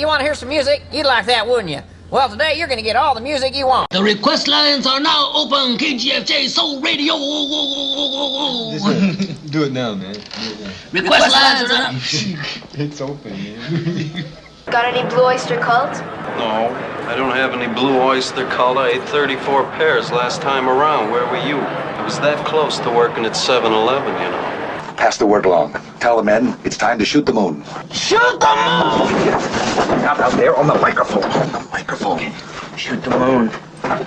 you want to hear some music? You'd like that, wouldn't you? Well, today you're going to get all the music you want. The request lines are now open. KGFJ Soul Radio. Do it now, man. Request lines are up. It's open, man. Got any Blue Oyster Cult? No, I don't have any Blue Oyster Cult. I ate 34 pairs last time around. Where were you? I was that close to working at 7-Eleven, you know. Pass the word along. Tell the men it's time to shoot the moon. Shoot the moon! Out there on the microphone. On the microphone. Shoot the moon.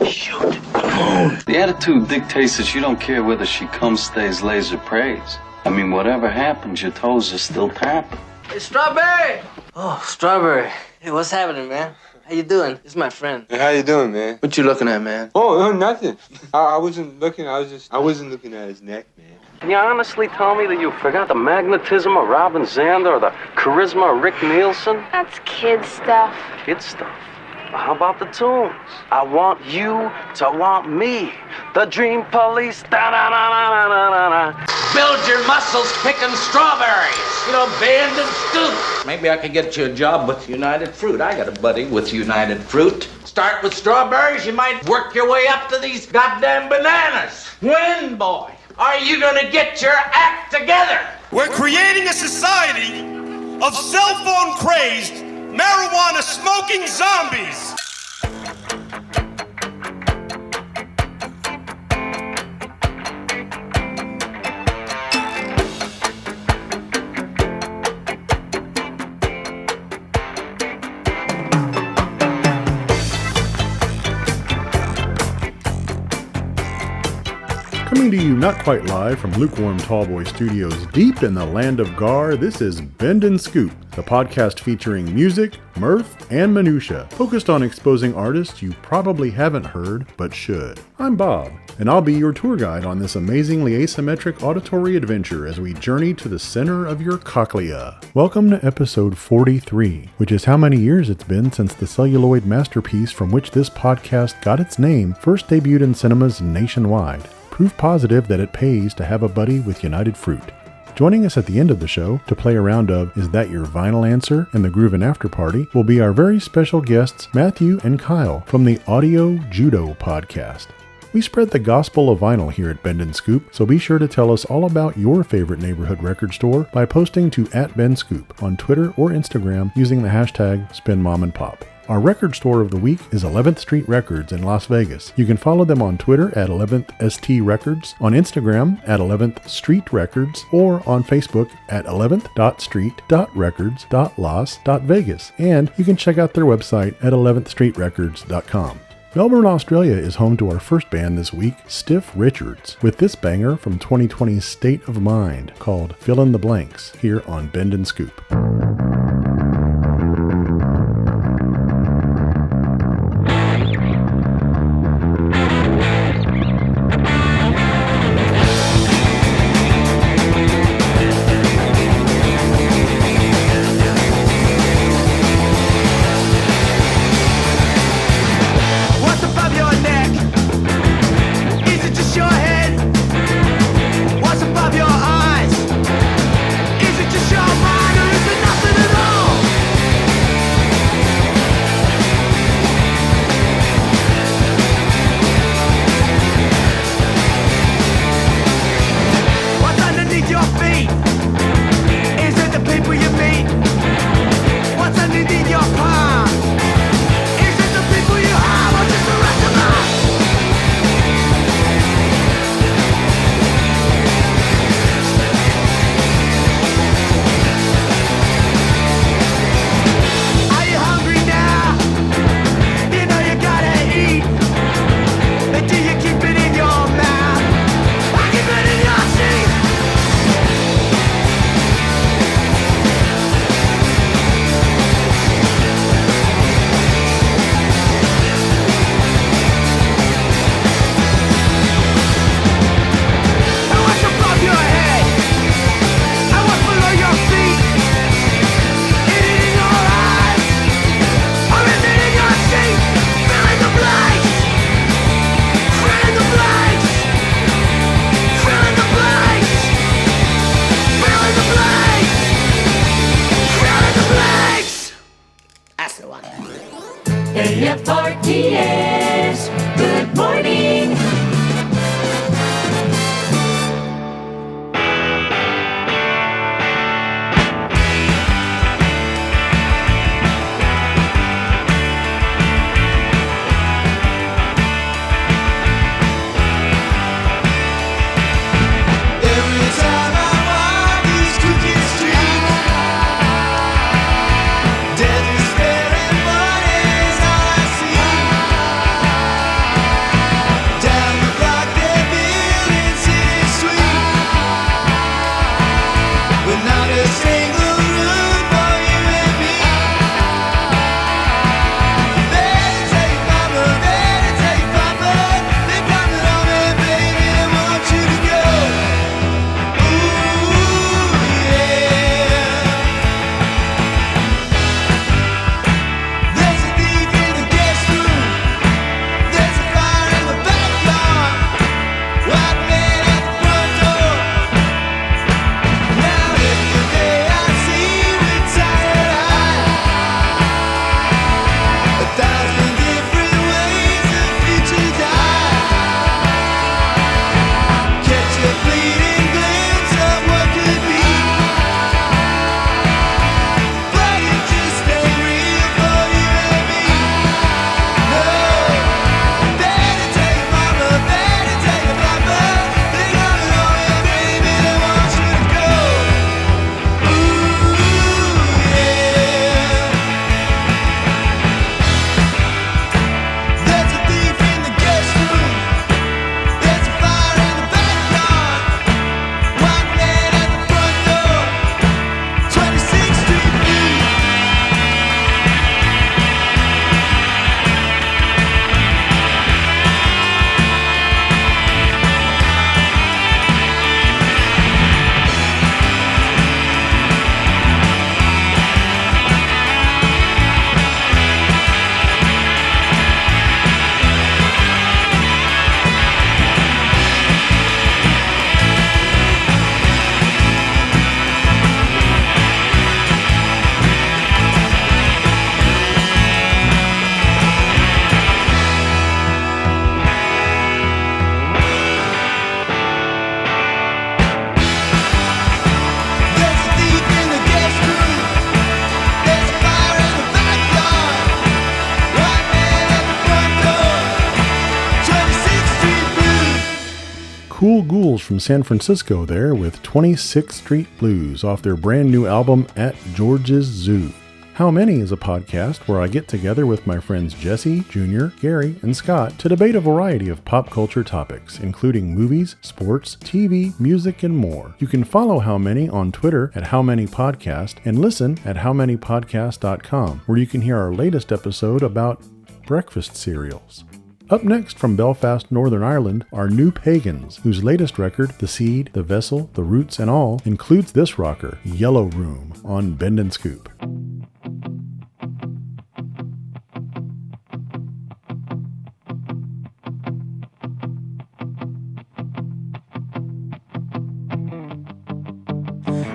Shoot the moon. The attitude dictates that you don't care whether she comes, stays, lays, or prays. I mean, whatever happens, your toes are still tapping. Hey, Strawberry! Oh, Strawberry. Hey, what's happening, man? How you doing? This is my friend. Hey, how you doing, man? What you looking at, man? Oh, nothing. I wasn't looking. I wasn't looking at his neck, man. Can you honestly tell me that you forgot the magnetism of Robin Zander or the charisma of Rick Nielsen? That's kid stuff. Kid stuff. Well, how about the tunes? I want you to want me. The Dream Police. Da-da-da-da-da-da-da. Build your muscles picking strawberries. You know, Band and Scoop. Maybe I could get you a job with United Fruit. I got a buddy with United Fruit. Start with strawberries, you might work your way up to these goddamn bananas. When, boy, are you gonna get your act together? We're creating a society of cell phone crazed, marijuana smoking zombies. Coming to you not quite live from Lukewarm Tallboy Studios deep in the land of Gar, this is Bend and Scoop, the podcast featuring music, mirth, and minutia, focused on exposing artists you probably haven't heard, but should. I'm Bob, and I'll be your tour guide on this amazingly asymmetric auditory adventure as we journey to the center of your cochlea. Welcome to episode 43, which is how many years it's been since the celluloid masterpiece from which this podcast got its name first debuted in cinemas nationwide. Proof positive that it pays to have a buddy with United Fruit. Joining us at the end of the show to play a round of Is That Your Vinyl Answer and the Groovin' After Party will be our very special guests Matthew and Kyle from the Audio Judo podcast. We spread the gospel of vinyl here at Bend and Scoop, so be sure to tell us all about your favorite neighborhood record store by posting to @BenScoop on Twitter or Instagram using the hashtag SpinMomAndPop. Our record store of the week is 11th Street Records in Las Vegas. You can follow them on Twitter at 11th ST Records, on Instagram at 11th Street Records, or on Facebook at 11th.street.records.las.vegas. And you can check out their website at 11thstreetrecords.com. Melbourne, Australia is home to our first band this week, Stiff Richards, with this banger from 2020's State of Mind called Fill in the Blanks here on Bend and Scoop. What's above your eyes? Is it just your mind or is it nothing so on. AFRTS, good morning. Cool Ghouls from San Francisco there with 26th Street Blues off their brand new album At George's Zoo. How Many is a podcast where I get together with my friends Jesse, Junior, Gary, and Scott to debate a variety of pop culture topics, including movies, sports, TV, music, and more. You can follow How Many on Twitter at How Many Podcast and listen at howmanypodcast.com, where you can hear our latest episode about breakfast cereals. Up next from Belfast, Northern Ireland, are New Pagans, whose latest record, The Seed, The Vessel, The Roots and All, includes this rocker, Yellow Room, on Bend and Scoop.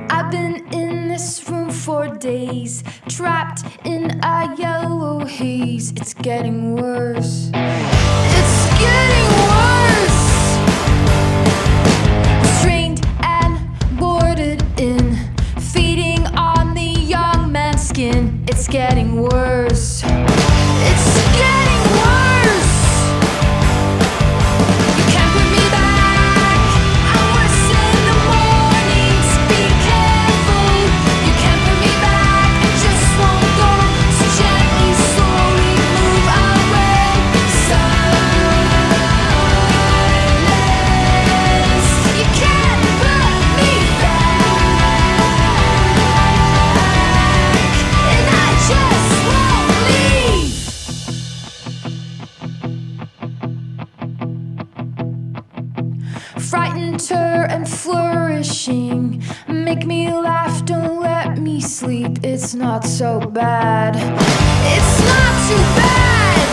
I've been in this room for days, trapped in a yellow haze. It's getting worse. It's getting worse. Strained and boarded in, feeding on the young man's skin. It's getting worse. It's getting worse. You can't put me back. I'm worse in the mornings. Be careful. You can't put me back. I just won't go. So gently, slowly move away. Silence. You can't put me back. And I just won't leave. Frightened her and flourishing. Make me laugh, don't let me sleep. It's not so bad. It's not too bad.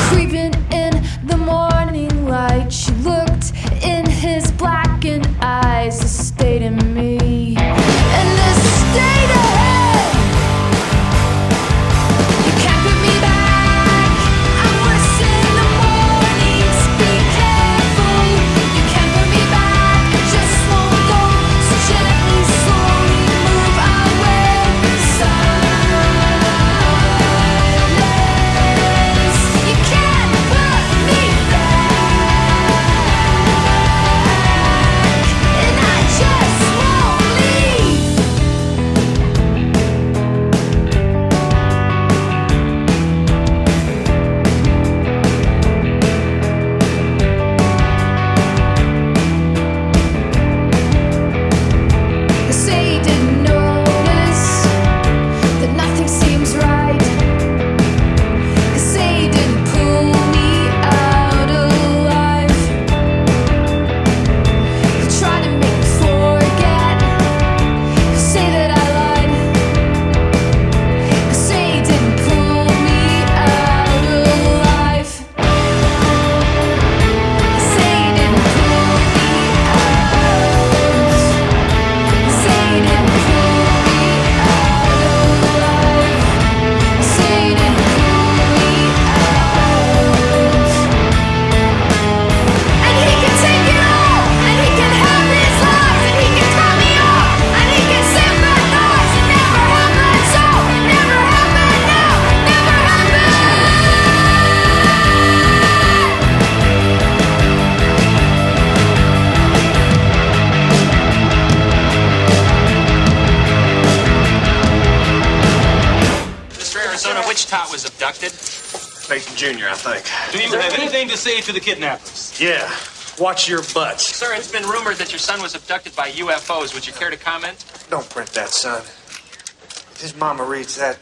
Creeping in the morning light, she looked in his blackened eyes. This stayed in me, and this stayed ahead. Arizona Wichita was abducted? Nathan Jr., I think. Do you have anything to say to the kidnappers? Yeah. Watch your butts. Sir, it's been rumored that your son was abducted by UFOs. Would you care to comment? Don't print that, son. If his mama reads that,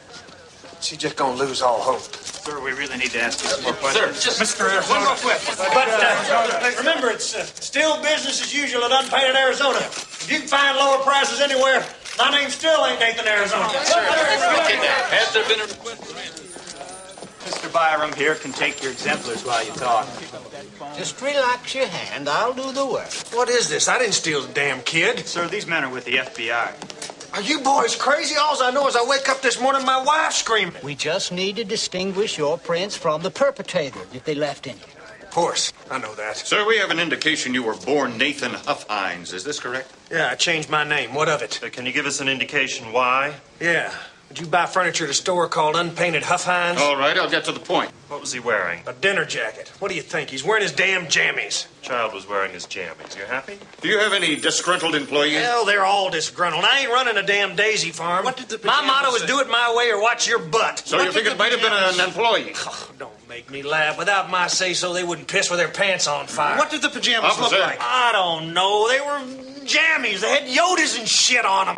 she's just gonna lose all hope. Sir, we really need to ask you some more questions. Sir, just Mr. Arizona. one more question. But remember, it's still business as usual at Unpainted Arizona. If you can find lower prices anywhere, my name still ain't Nathan Arizona. Sir, has there been a request? Mr. Byram here can take your exemplars while you talk. Just relax your hand. I'll do the work. What is this? I didn't steal the damn kid. Sir, these men are with the FBI. Are you boys crazy? All I know is I wake up this morning, my wife's screaming. We just need to distinguish your prints from the perpetrator if they left any. Of course, I know that. Sir, we have an indication you were born Nathan Huffhines. Is this correct? Yeah, I changed my name. What of it? Can you give us an indication why? Yeah. Did you buy furniture at a store called Unpainted Huffhines? All right, I'll get to the point. What was he wearing? A dinner jacket. What do you think? He's wearing his damn jammies. Child was wearing his jammies. You happy? Do you have any disgruntled employees? Hell, they're all disgruntled. I ain't running a damn daisy farm. What did the My motto is do it my way or watch your butt. So you think it might have been an employee? Oh, don't make me laugh. Without my say-so, they wouldn't piss with their pants on fire. What did the pajamas look like? I don't know. They were jammies. They had Yodas and shit on them.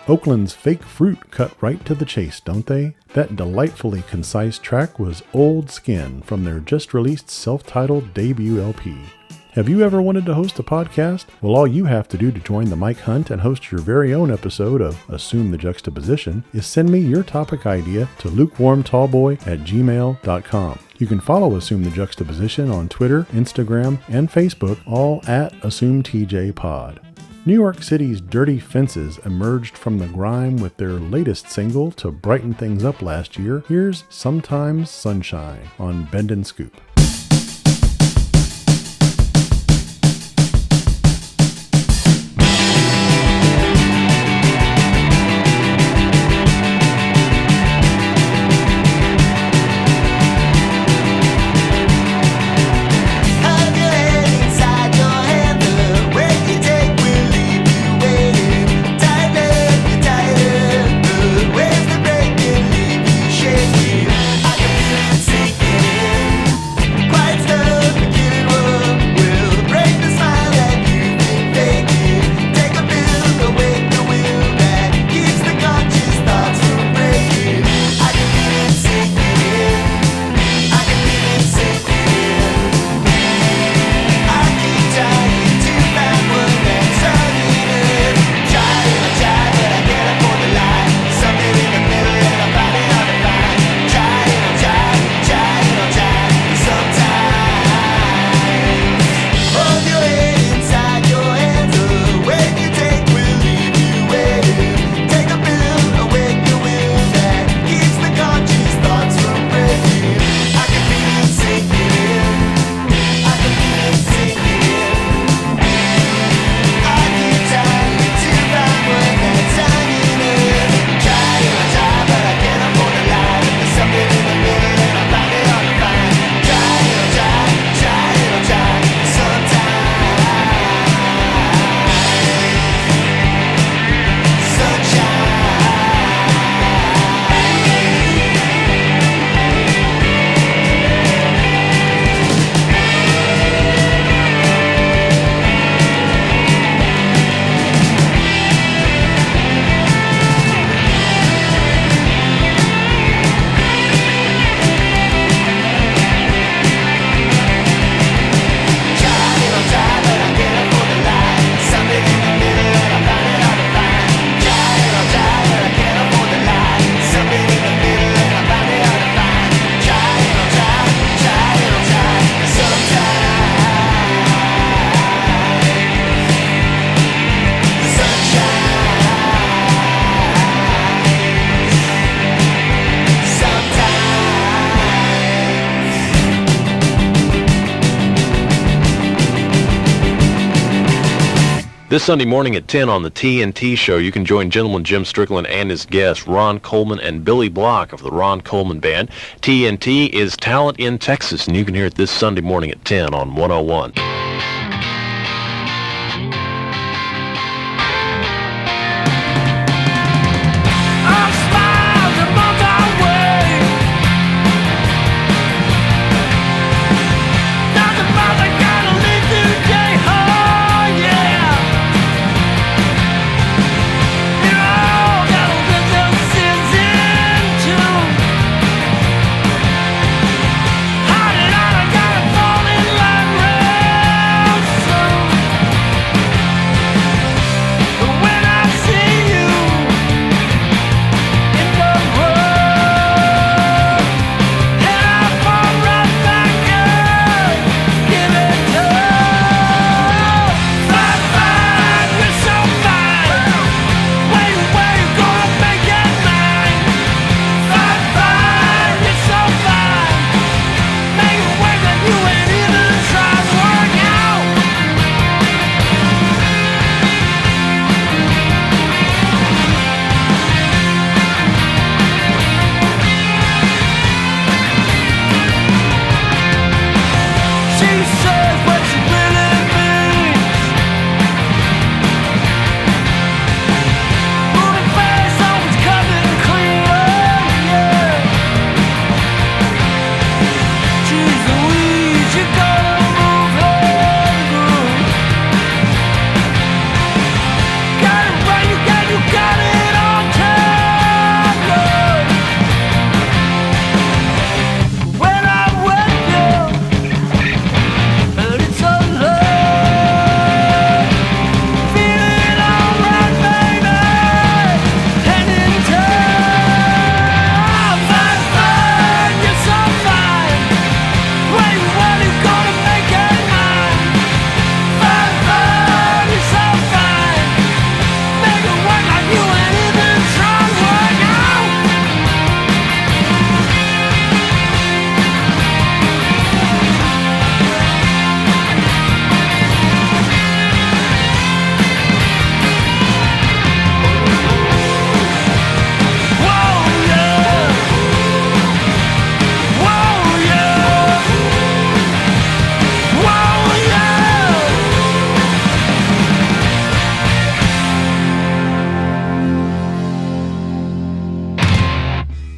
Oakland's Fake Fruit cut right to the chase, don't they? That delightfully concise track was Old Skin from their just-released self-titled debut LP. Have you ever wanted to host a podcast? Well, all you have to do to join the Mike Hunt and host your very own episode of Assume the Juxtaposition is send me your topic idea to lukewarmtallboy@gmail.com. You can follow Assume the Juxtaposition on Twitter, Instagram, and Facebook, all at AssumeTJPod. New York City's Dirty Fences emerged from the grime with their latest single to brighten things up last year. Here's Sometimes Sunshine on Bend and Scoop. I can feel it sinking in. This Sunday morning at 10 on the TNT show, you can join Gentleman Jim Strickland and his guests, Ron Coleman and Billy Block of the Ron Coleman Band. TNT is Talent in Texas, and you can hear it this Sunday morning at 10 on 101.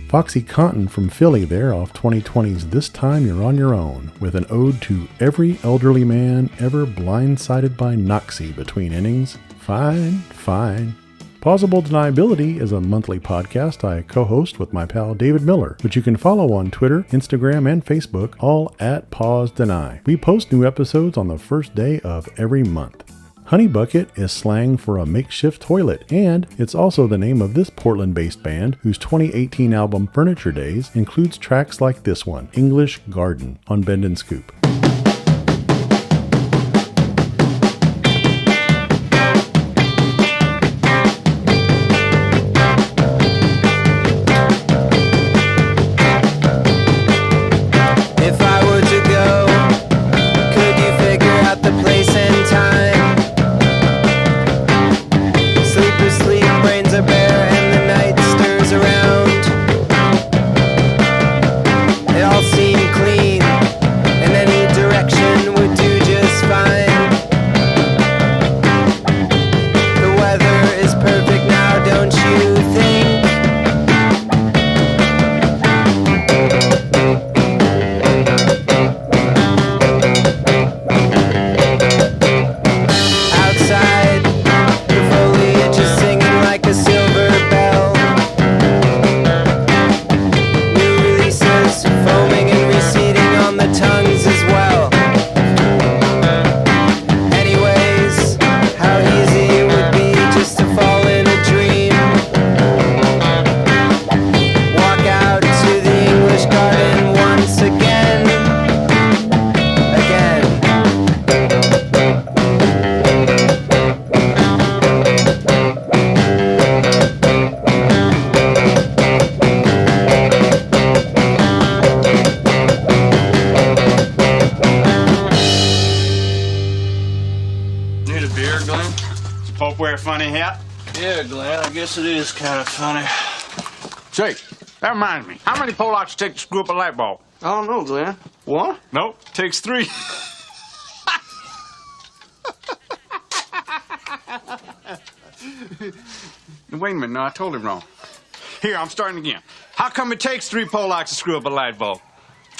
Foxy Conton from Philly there off 2020's This Time You're On Your Own, with an ode to every elderly man ever blindsided by Noxie between innings. Fine, fine. Plausible Deniability is a monthly podcast I co-host with my pal David Miller, which you can follow on Twitter, Instagram, and Facebook, all at Pause Deny. We post new episodes on the first day of every month. Honey Bucket is slang for a makeshift toilet, and it's also the name of this Portland-based band whose 2018 album Furniture Days includes tracks like this one, English Garden, on Bend and Scoop. If I were to go, could you figure out the place and time? Sleepers sleep, brains are bare, and the night stirs around. They all seem clean, and then funny, Hat. Yeah, Glenn, I guess it is kind of funny. Say, that reminds me. How many Polacks take to screw up a light bulb? I don't know, Glenn. One? Nope, takes 3. Wait a minute, no, I told him wrong. Here, I'm starting again. How come it takes 3 Polacks to screw up a light bulb?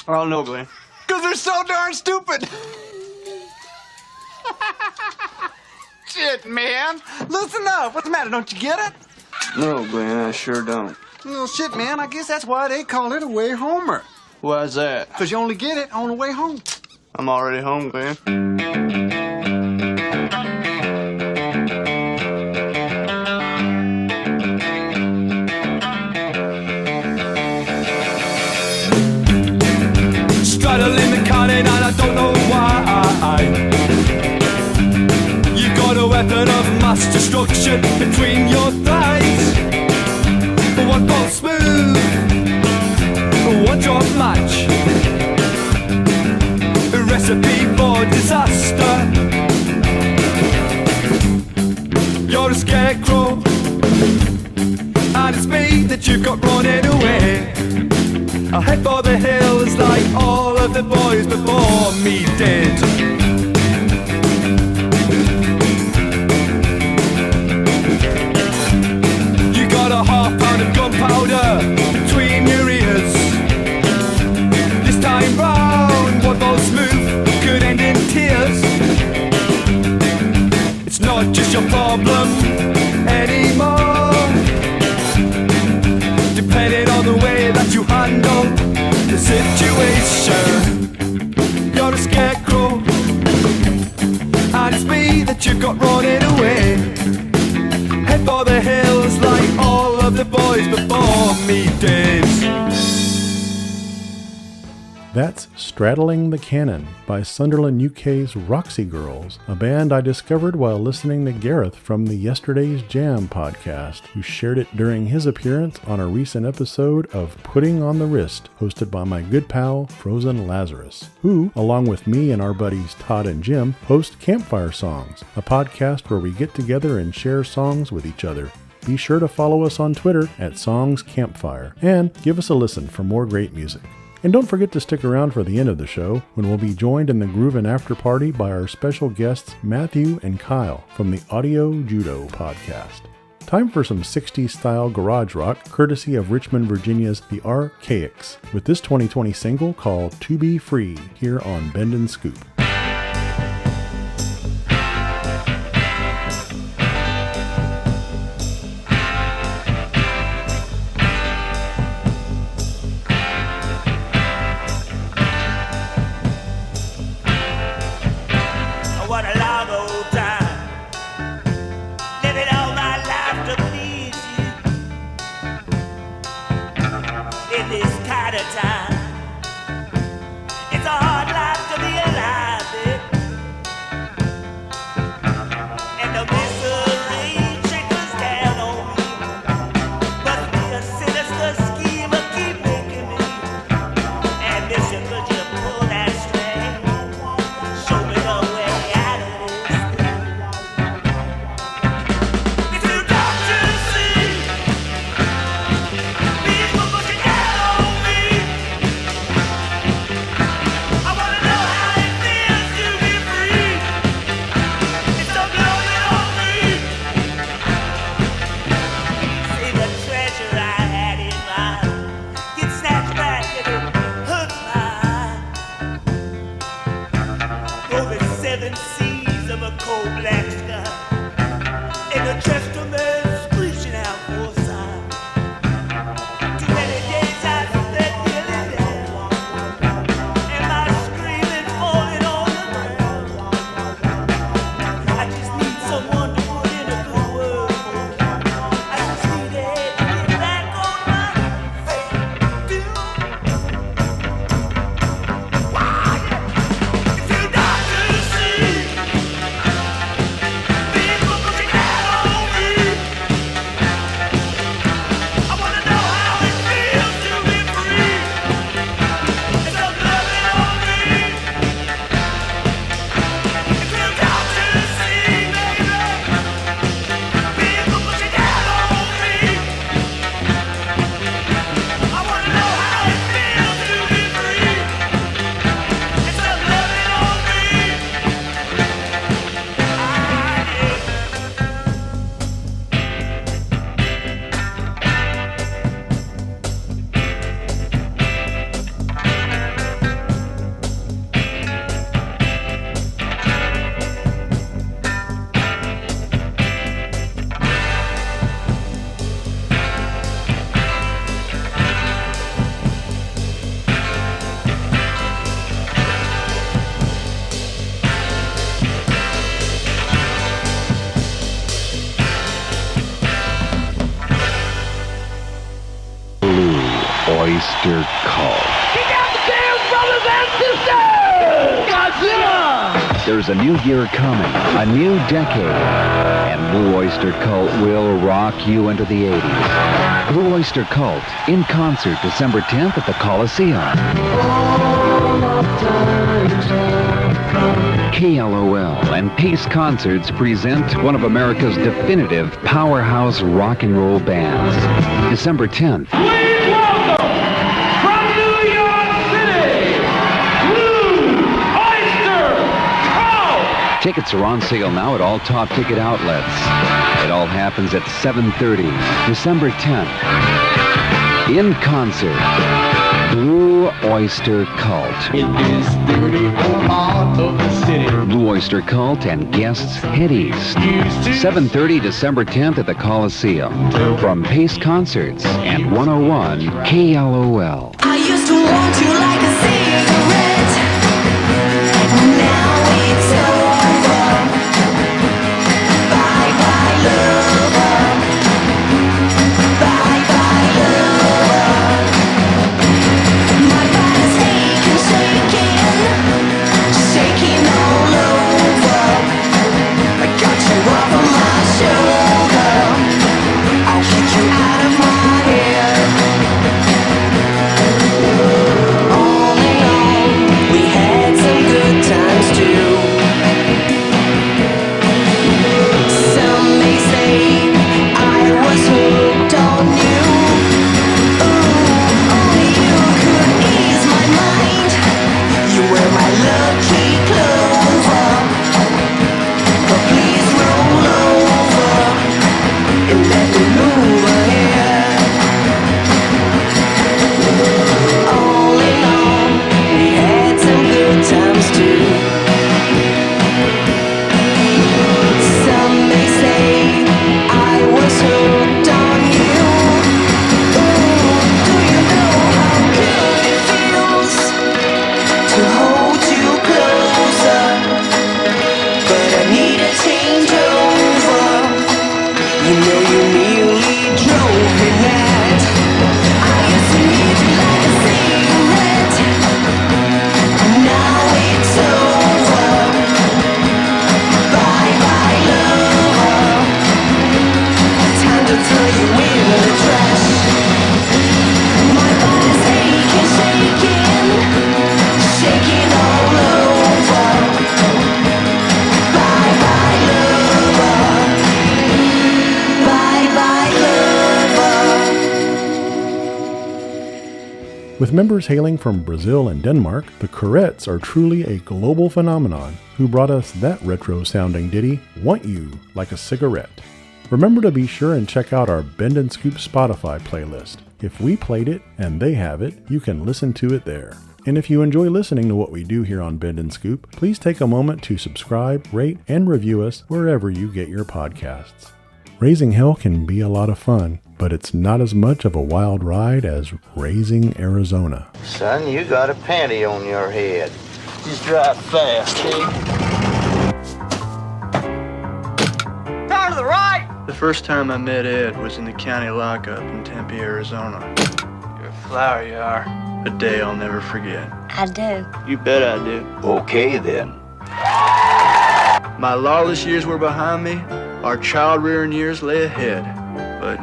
I don't know, Glenn. Because they're so darn stupid. Shit, man. Loosen up. What's the matter? Don't you get it? No, Glenn, I sure don't. Well, shit, man. I guess that's why they call it a way homer. Why's that? Because you only get it on the way home. I'm already home, Glenn. Straddling the cannon and I don't know why. You got a weapon of mass destruction between your thighs. One false smooth, one drop match. A recipe for disaster. You're a scarecrow, and it's me that you've got running away. I head for the hills like all of the boys before me did. You got a half-pound of gunpowder between your ears. This time round, one false move could end in tears. It's not just your problem anymore. Depending on the way that you handle the situation. You're a scarecrow, and it's me that you've got running away. Head for the hills like all of the boys before me did. That's Straddling the Cannon by Sunderland UK's Roxy Girls, a band I discovered while listening to Gareth from the Yesterday's Jam podcast, who shared it during his appearance on a recent episode of Putting on the Wrist, hosted by my good pal Frozen Lazarus, who, along with me and our buddies Todd and Jim, host Campfire Songs, a podcast where we get together and share songs with each other. Be sure to follow us on Twitter at Songs Campfire, and give us a listen for more great music. And don't forget to stick around for the end of the show, when we'll be joined in the Groovin' After Party by our special guests Matthew and Kyle from the Audio Judo podcast. Time for some 60s style garage rock, courtesy of Richmond, Virginia's The Archaics, with this 2020 single called To Be Free, here on Bend and Scoop. What a long old time, living all my life to please you. In this kind of time, it's a hard life to be alive in. And the misery trickles down on me. Must be a sinister scheme of keep making me. Ambition, could you pull that string? Show me the way. Oyster Cult. Get down the stairs, brothers and sisters! Godzilla! There's a new year coming, a new decade, and Blue Oyster Cult will rock you into the 80s. Blue Oyster Cult, in concert December 10th at the Coliseum. KLOL and Pace Concerts present one of America's definitive powerhouse rock and roll bands. December 10th. Please welcome, from New York City, Blue Oyster Cult! Tickets are on sale now at all top ticket outlets. It all happens at 7:30, December 10th. In concert, Blue Oyster Cult. Blue Oyster Cult and guests head east. 7:30 December 10th at the Coliseum. From Pace Concerts and 101 KLOL. I used to want you like a cigarette. Now it's over. Bye bye lover. Bye bye lover. My body's aching, shaking all over. I got you off of my shoulder. I'll kick you out of my head. All in all, we had some good times too. Some may say I was hooked on you. Ooh, only you could ease my mind. You were my lucky clover. But please roll over and let me move ahead. All in all, we had some good times too. Some may say I was hooked on you. Ooh, do you know how good it feels to hold you closer? But I need a changeover. You know you nearly drove me mad. I used to need you like a cigarette. Now it's over. Bye bye lover. Time to throw you in the trash. My body's aching, shaking all over. Bye bye lover. Bye bye lover. With members hailing from Brazil and Denmark, the Courettes are truly a global phenomenon who brought us that retro-sounding ditty, Want You Like a Cigarette. Remember to be sure and check out our Bend and Scoop Spotify playlist. If we played it and they have it, you can listen to it there. And if you enjoy listening to what we do here on Bend and Scoop, please take a moment to subscribe, rate, and review us wherever you get your podcasts. Raising hell can be a lot of fun, but it's not as much of a wild ride as raising Arizona. Son, you got a panty on your head. Just drive fast, Turn to the right! The first time I met Ed was in the county lockup in Tempe, Arizona. You're a flower, you are. A day I'll never forget. I do. You bet I do. Okay, then. My lawless years were behind me. Our child-rearing years lay ahead. But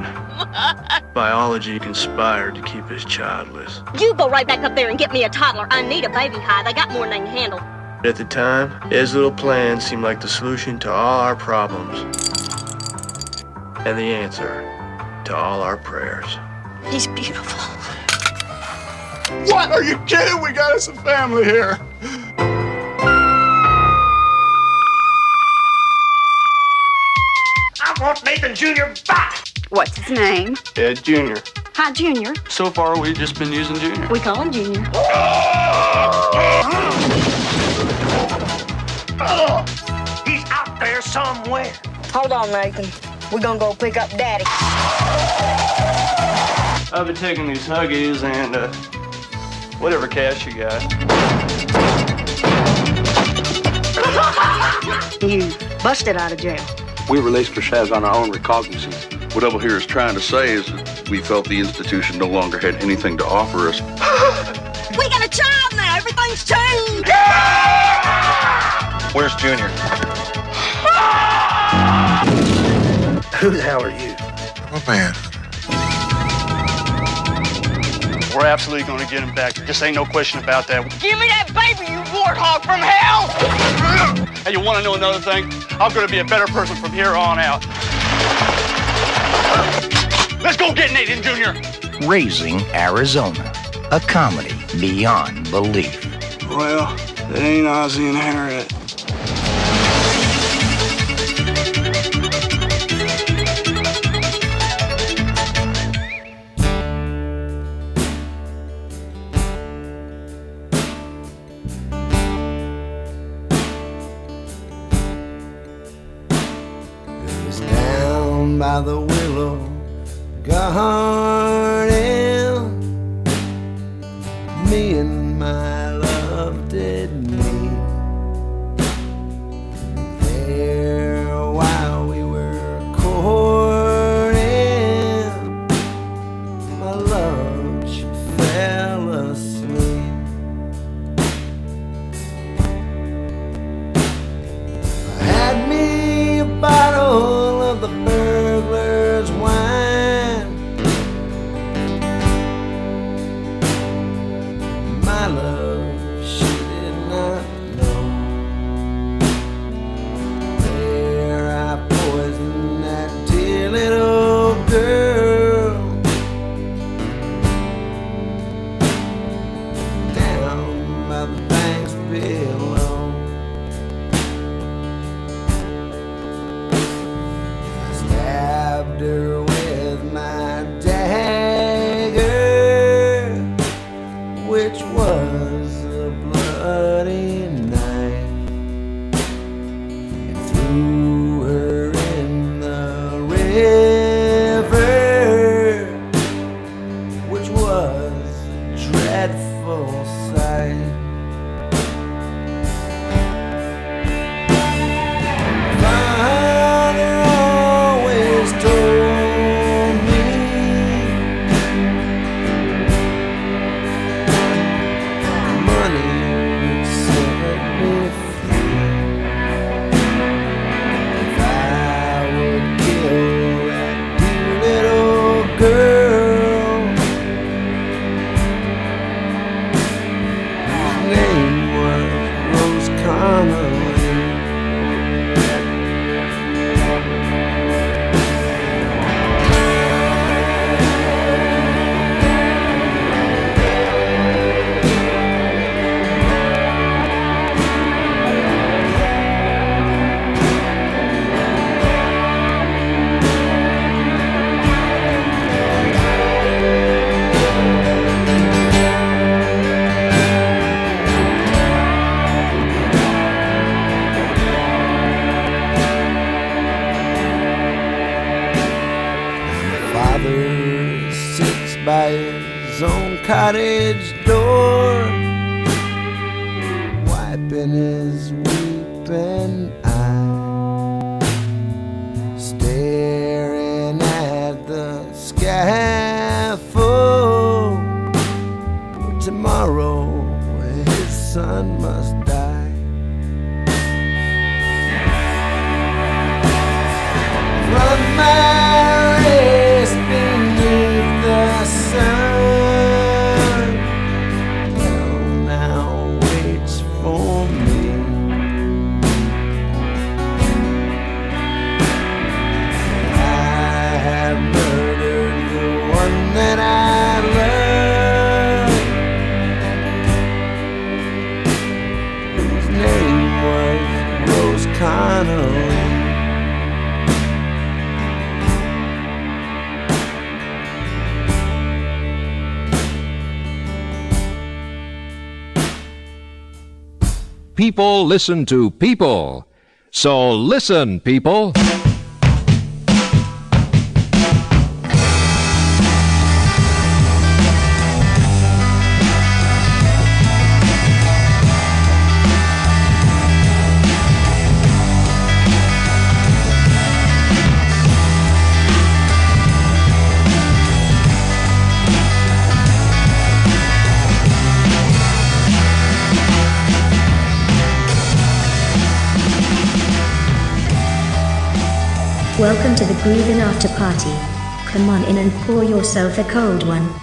biology conspired to keep us childless. You go right back up there and get me a toddler. I need a baby hide. I got more than I can handle. At the time, Ed's little plan seemed like the solution to all our problems. And the answer to all our prayers. He's beautiful. What? Are you kidding? We got us a family here. I want Nathan Jr. back! What's his name? Ed Jr. Hi, Junior. So far, we've just been using Junior. We call him Junior. He's out there somewhere. Hold on, Nathan. We're gonna go pick up Daddy. I've been taking these Huggies and, whatever cash you got. You busted out of jail. We released ourselves on our own recognizance. What Double here is trying to say is that we felt the institution no longer had anything to offer us. We got a child now. Everything's changed. Where's Junior? Who the hell are you? Oh, man. We're absolutely going to get him back. Just ain't no question about that. Give me that baby, you warthog from hell. Hey, you want to know another thing? I'm going to be a better person from here on out. Let's go get Nathan Jr. Raising Arizona, a comedy beyond belief. Well, it ain't Ozzie and Harriet. Down by the willow garden, me and my love did meet there while we were courting. My love, she fell asleep. I had me a bottle of the burglar's wine. My love, she did not know where I poisoned that dear little girl down by the banks below. Stabbed her with my dagger, which was a bloody knife, and threw her in the river, which was a dreadful sight. Father always told me money would set me free if I would kill that dear little girl whose name was Rose Connolly. Father sits by his own cottage door, wiping his weeping eye, staring at the scaffold. Tomorrow his son must die. Run my race beneath the sun. Hell now waits for me. I have murdered the one that I love, whose name was Rose Connolly. People listen to people. So listen, people. Welcome to the Groovin' After Party. Come on in and pour yourself a cold one.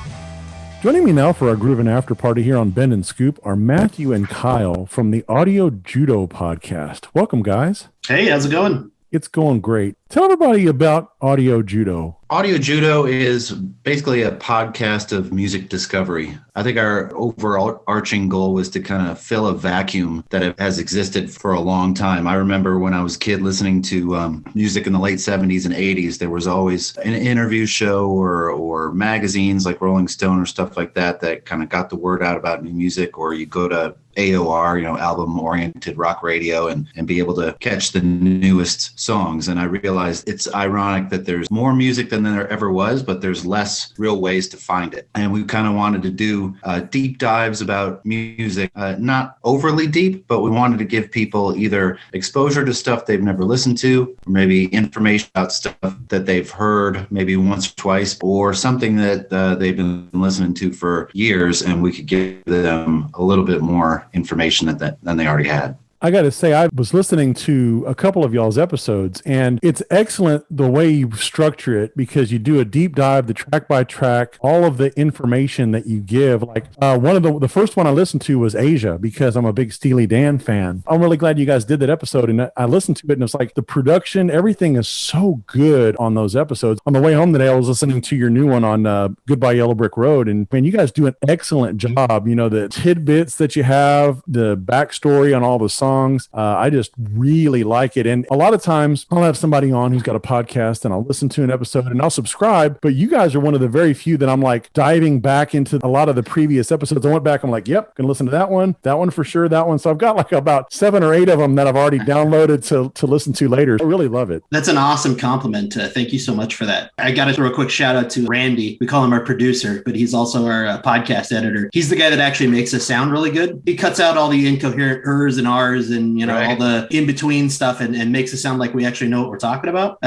Joining me now for our Groovin' After Party here on Bend and Scoop are Matthew and Kyle from the Audio Judo podcast. Welcome, guys. Hey, how's it going? It's going great. Tell everybody about Audio Judo. Audio Judo is basically a podcast of music discovery. I think our overarching goal was to kind of fill a vacuum that has existed for a long time. I remember when I was a kid listening to music in the late 70s and 80s, there was always an interview show or magazines like Rolling Stone or stuff like that kind of got the word out about new music, or you go to AOR, album-oriented rock radio, and be able to catch the newest songs. And I realized it's ironic that there's more music than there ever was, but there's less real ways to find it. And we kind of wanted to do deep dives about music, not overly deep, but we wanted to give people either exposure to stuff they've never listened to, or maybe information about stuff that they've heard maybe once or twice, or something that they've been listening to for years, and we could give them a little bit more information than they already had. I got to say, I was listening to a couple of y'all's episodes, and it's excellent the way you structure it, because you do a deep dive, the track by track, all of the information that you give. Like one of the first one I listened to was Asia, because I'm a big Steely Dan fan. I'm really glad you guys did that episode, and I listened to it, and it's like the production, everything is so good on those episodes. On the way home today, I was listening to your new one on Goodbye Yellow Brick Road, and man, you guys do an excellent job. The tidbits that you have, the backstory on all the songs. I just really like it. And a lot of times I'll have somebody on who's got a podcast and I'll listen to an episode and I'll subscribe, but you guys are one of the very few that I'm like diving back into a lot of the previous episodes. I went back, I'm like, yep, gonna listen to that one for sure, that one. So I've got like about 7 or 8 of them that I've already downloaded to listen to later. I really love it. That's an awesome compliment. Thank you so much for that. I got to throw a quick shout out to Randy. We call him our producer, but he's also our podcast editor. He's the guy that actually makes us sound really good. He cuts out all the incoherent ers and rs and right, all the in-between stuff and makes it sound like we actually know what we're talking about.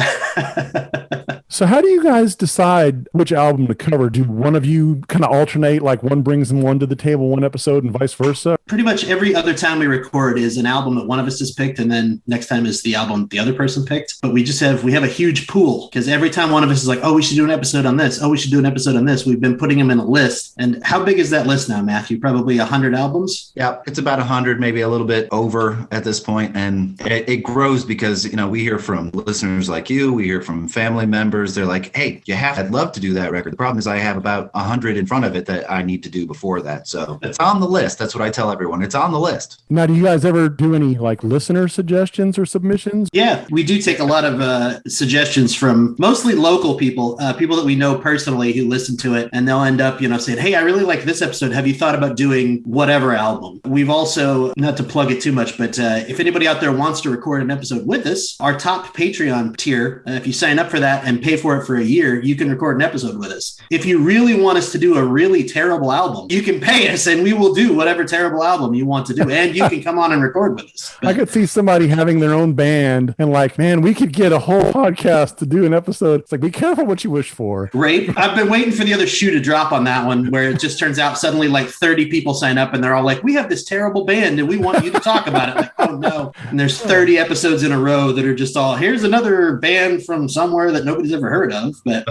So how do you guys decide which album to cover? Do one of you kind of alternate, like one brings one to the table one episode and vice versa? Pretty much every other time we record is an album that one of us has picked, and then next time is the album the other person picked. But we have a huge pool, because every time one of us is like, oh, we should do an episode on this. Oh, we should do an episode on this. We've been putting them in a list. And how big is that list now, Matthew? Probably 100 albums? Yeah, it's about 100, maybe a little bit over at this point. And it grows because, we hear from listeners like you. We hear from family members. They're like, hey, I'd love to do that record. The problem is I have about 100 in front of it that I need to do before that. So it's on the list. That's what I tell everyone. It's on the list. Now, do you guys ever do any like listener suggestions or submissions? Yeah, we do take a lot of suggestions from mostly local people, people that we know personally who listen to it, and they'll end up, saying, hey, I really like this episode. Have you thought about doing whatever album? We've also, not to plug it too much, but if anybody out there wants to record an episode with us, our top Patreon tier, if you sign up for that and pay for it for a year, you can record an episode with us. If you really want us to do a really terrible album, you can pay us and we will do whatever terrible album you want to do, and you can come on and record with us. I could see somebody having their own band and like, man, we could get a whole podcast to do an episode. It's like, be careful what you wish for. Right. I've been waiting for the other shoe to drop on that one, where it just turns out suddenly like 30 people sign up and they're all like, we have this terrible band and we want you to talk about it. Like, oh no. And there's 30 episodes in a row that are just all, here's another band from somewhere that nobody's ever heard of. But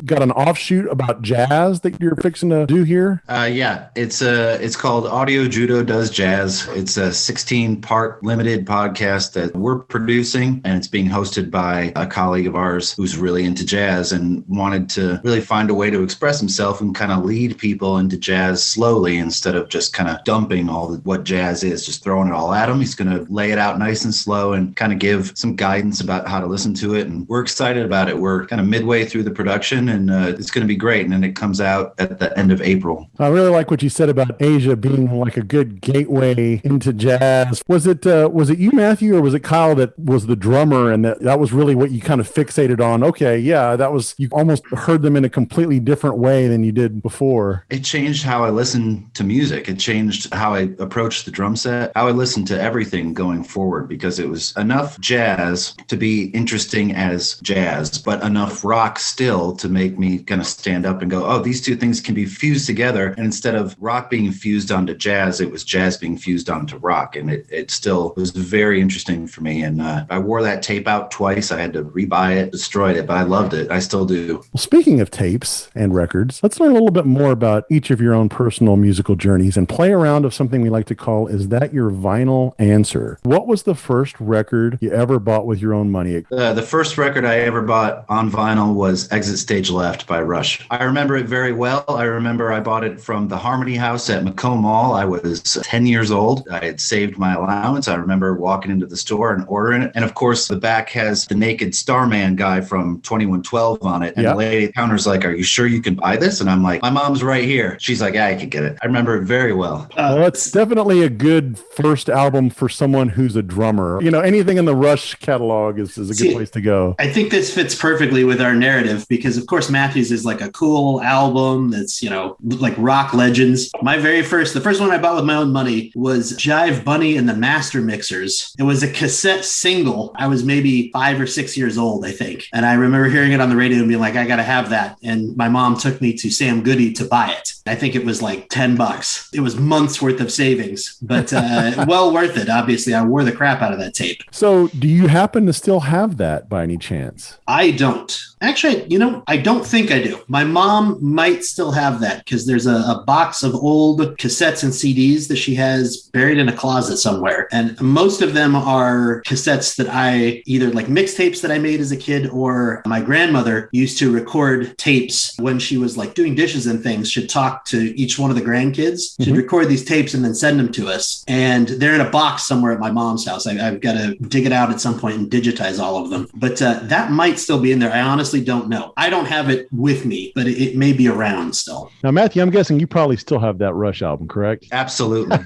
got an offshoot about jazz that you're fixing to do here? Yeah, it's called Audio Judo Does Jazz. It's a 16-part limited podcast that we're producing, and it's being hosted by a colleague of ours who's really into jazz and wanted to really find a way to express himself and kind of lead people into jazz slowly instead of just kind of dumping what jazz is, just throwing it all at them. He's going to lay it out nice and slow and kind of give some guidance about how to listen to it. And we're excited about it. We're kind of midway through the production, and it's going to be great. And then it comes out at the end of April. I really like what you said about Asia being like a good gateway into jazz. Was it you, Matthew, or was it Kyle that was the drummer, and that was really what you kind of fixated on? Okay, yeah, that was, you almost heard them in a completely different way than you did before. It changed how I listen to music. It changed how I approached the drum set, how I listened to everything going forward, because it was enough jazz to be interesting as jazz, but enough rock still to make me kind of stand up and go, oh, these two things can be fused together. And instead of rock being fused onto jazz, it was jazz being fused onto rock. And it still was very interesting for me. And I wore that tape out twice. I had to rebuy it, destroyed it, but I loved it. I still do. Well, speaking of tapes and records, let's learn a little bit more about each of your own personal musical journeys and play around of something we like to call, is that your vinyl answer? What was the first record you ever bought with your own money? The first record I ever bought on vinyl was Exit Stage Left by Rush. I remember it very well. I remember I bought it from the Harmony House at Macomb Mall. I was 10 years old. I had saved my allowance. I remember walking into the store and ordering it. And of course, the back has the naked Starman guy from 2112 on it. And the lady at the counter's like, are you sure you can buy this? And I'm like, my mom's right here. She's like, yeah, I can get it. I remember it very well. Well, it's definitely a good first album for someone who's a drummer. You know, anything in the Rush catalog is a good place to go. I think this fits perfectly with our narrative because, of course, Matthews is like a cool album that's, you know, like rock legends. The first one I bought with my own money was Jive Bunny and the Master Mixers. It was a cassette single. I was maybe 5 or 6 years old, I think. And I remember hearing it on the radio and being like, I got to have that. And my mom took me to Sam Goody to buy it. I think it was like $10. It was months worth of savings, but well worth it. Obviously, I wore the crap out of that tape. So do you happen to still have that by any chance? I don't. Actually, you know, I don't think I do. My mom might still have that because there's a box of old cassettes and CDs that she has buried in a closet somewhere. And most of them are cassettes that I either like mixtapes that I made as a kid, or my grandmother used to record tapes when she was like doing dishes and things. She'd talk to each one of the grandkids. She'd record these tapes and then send them to us. And they're in a box somewhere at my mom's house. I've got to dig it out at some point and digitize all of them. But that might still be in there. I honestly don't know. I don't have it with me, but it may be around still. Now, Matthew, I'm guessing you probably still have that Rush album, correct? Absolutely.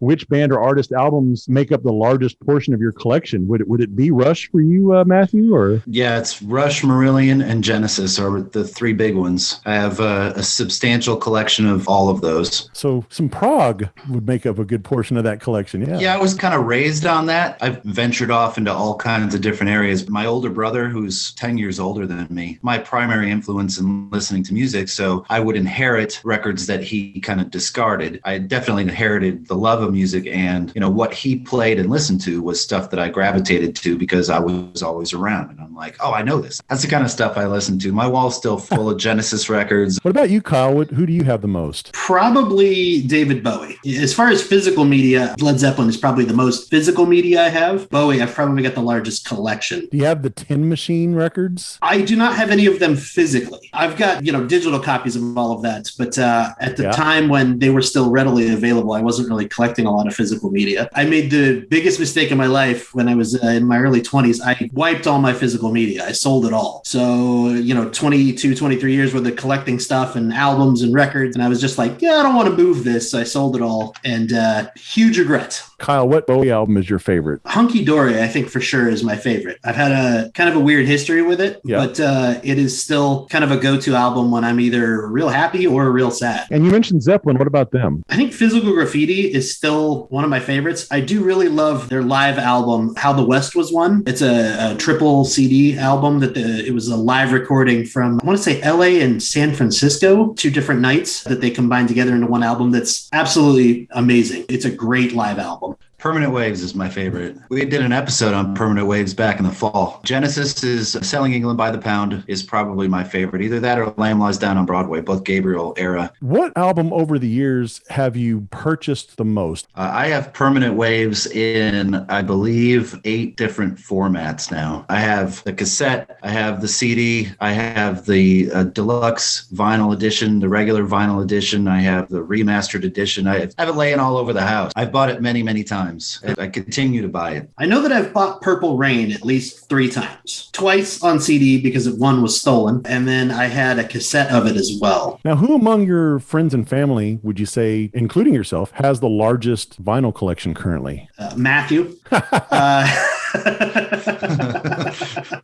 Which band or artist albums make up the largest portion of your collection? Would it be Rush for you, Matthew? Or yeah, it's Rush, Marillion, and Genesis are the three big ones. I have a substantial collection of all of those. So some prog would make up a good portion of that collection. Yeah, I was kind of raised on that. I've ventured off into all kinds of different areas. My older brother, who's 10 years older than me, my primary influence in listening to music, so I would inherit records that he kind of discarded. I definitely inherited the love of music, and you know what he played and listened to was stuff that I gravitated to because I was always around, and I'm like, oh, I know this. That's the kind of stuff I listen to. My wall's still full of Genesis records. What about you, Kyle? Who do you have the most? Probably David Bowie. As far as physical media, Led Zeppelin is probably the most physical media I have. Bowie, I've probably got the largest collection. Do you have the Tin Machine records? I do not have any of them physically. I've got, digital copies of all of that. But at the time when they were still readily available, I wasn't really collecting a lot of physical media. I made the biggest mistake in my life when I was in my early 20s. I wiped all my physical media. I sold it all. So, 22, 23 years worth of collecting stuff and albums and records. And I was just like, yeah, I don't want to move this. So I sold it all. And huge regret. Kyle, what Bowie album is your favorite? Hunky Dory, I think for sure is my favorite. I've had a kind of a weird history with it, but it is still kind of a go-to album when I'm either real happy or real sad. And you mentioned Zeppelin. What about them? I think Physical Graffiti is still one of my favorites. I do really love their live album, How the West Was Won. It's a triple CD album that it was a live recording from, I want to say LA and San Francisco, 2 different nights that they combined together into one album that's absolutely amazing. It's a great live album. Permanent Waves is my favorite. We did an episode on Permanent Waves back in the fall. Genesis is Selling England by the Pound is probably my favorite. Either that or Lamb Lies Down on Broadway, both Gabriel era. What album over the years have you purchased the most? I have Permanent Waves in, I believe, 8 different formats now. I have the cassette, I have the CD, I have the deluxe vinyl edition, the regular vinyl edition, I have the remastered edition. I have it laying all over the house. I've bought it many, many times. I continue to buy it. I know that I've bought Purple Rain at least 3 times. Twice on CD because one was stolen, and then I had a cassette of it as well. Now, who among your friends and family would you say, including yourself, has the largest vinyl collection currently? Matthew.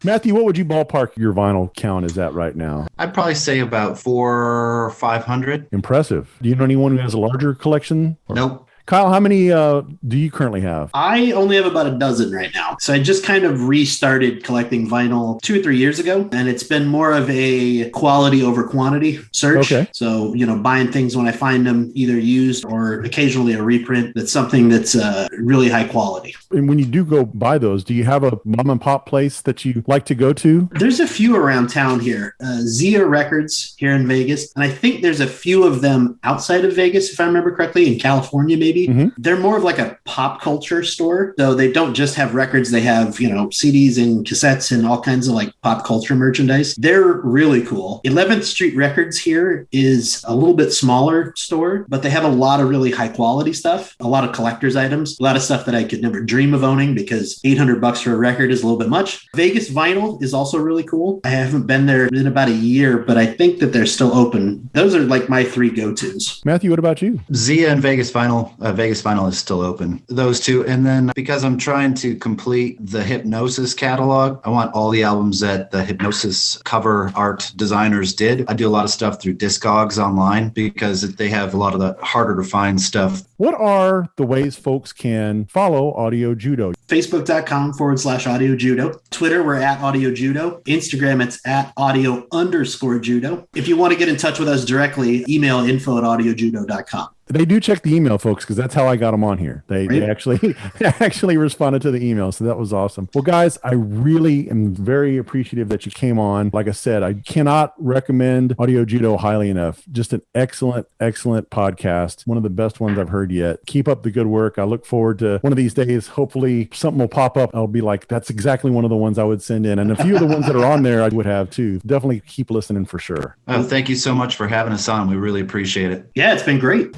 Matthew, what would you ballpark your vinyl count is at right now? I'd probably say about 400 or 500. Impressive. Do you know anyone who has a larger collection? Nope. Kyle, how many do you currently have? I only have about a dozen right now. So I just kind of restarted collecting vinyl 2 or 3 years ago, and it's been more of a quality over quantity search. Okay. So, buying things when I find them either used or occasionally a reprint that's something that's really high quality. And when you do go buy those, do you have a mom and pop place that you like to go to? There's a few around town here. Zia Records here in Vegas. And I think there's a few of them outside of Vegas, if I remember correctly, in California maybe. Mm-hmm. They're more of like a pop culture store. Though they don't just have records, they have, CDs and cassettes and all kinds of like pop culture merchandise. They're really cool. 11th Street Records here is a little bit smaller store, but they have a lot of really high quality stuff, a lot of collector's items, a lot of stuff that I could never dream of owning because $800 for a record is a little bit much. Vegas Vinyl is also really cool. I haven't been there in about a year, but I think that they're still open. Those are like my 3 go-tos. Matthew, what about you? Zia and Vegas Vinyl. Vegas Vinyl is still open. Those two. And then because I'm trying to complete the Hypnosis catalog, I want all the albums that the Hypnosis cover art designers did. I do a lot of stuff through Discogs online because they have a lot of the harder to find stuff. What are the ways folks can follow Audio Judo? Facebook.com/Audio Judo. Twitter, we're at Audio Judo. Instagram, it's at Audio_Judo. If you want to get in touch with us directly, email info@audiojudo.com. They do check the email, folks, because that's how I got them on here. They actually responded to the email, so that was awesome. Well, guys, I really am very appreciative that you came on. Like I said, I cannot recommend Audio Judo highly enough. Just an excellent, excellent podcast. One of the best ones I've heard yet. Keep up the good work. I look forward to one of these days. Hopefully something will pop up. I'll be like, that's exactly one of the ones I would send in. And a few of the ones that are on there I would have too. Definitely keep listening for sure. Thank you so much for having us on. We really appreciate it. Yeah, it's been great.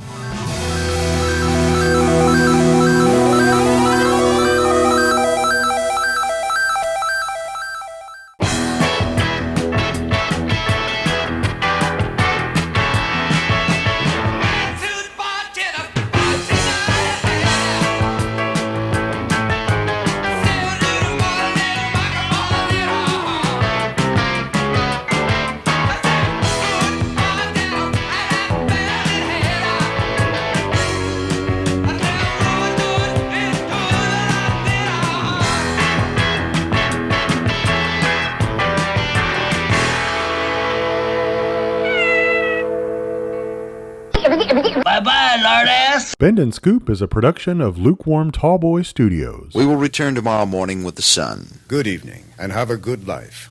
Bye-bye, lard-ass. Bend and Scoop is a production of Lukewarm Tallboy Studios. We will return tomorrow morning with the sun. Good evening, and have a good life.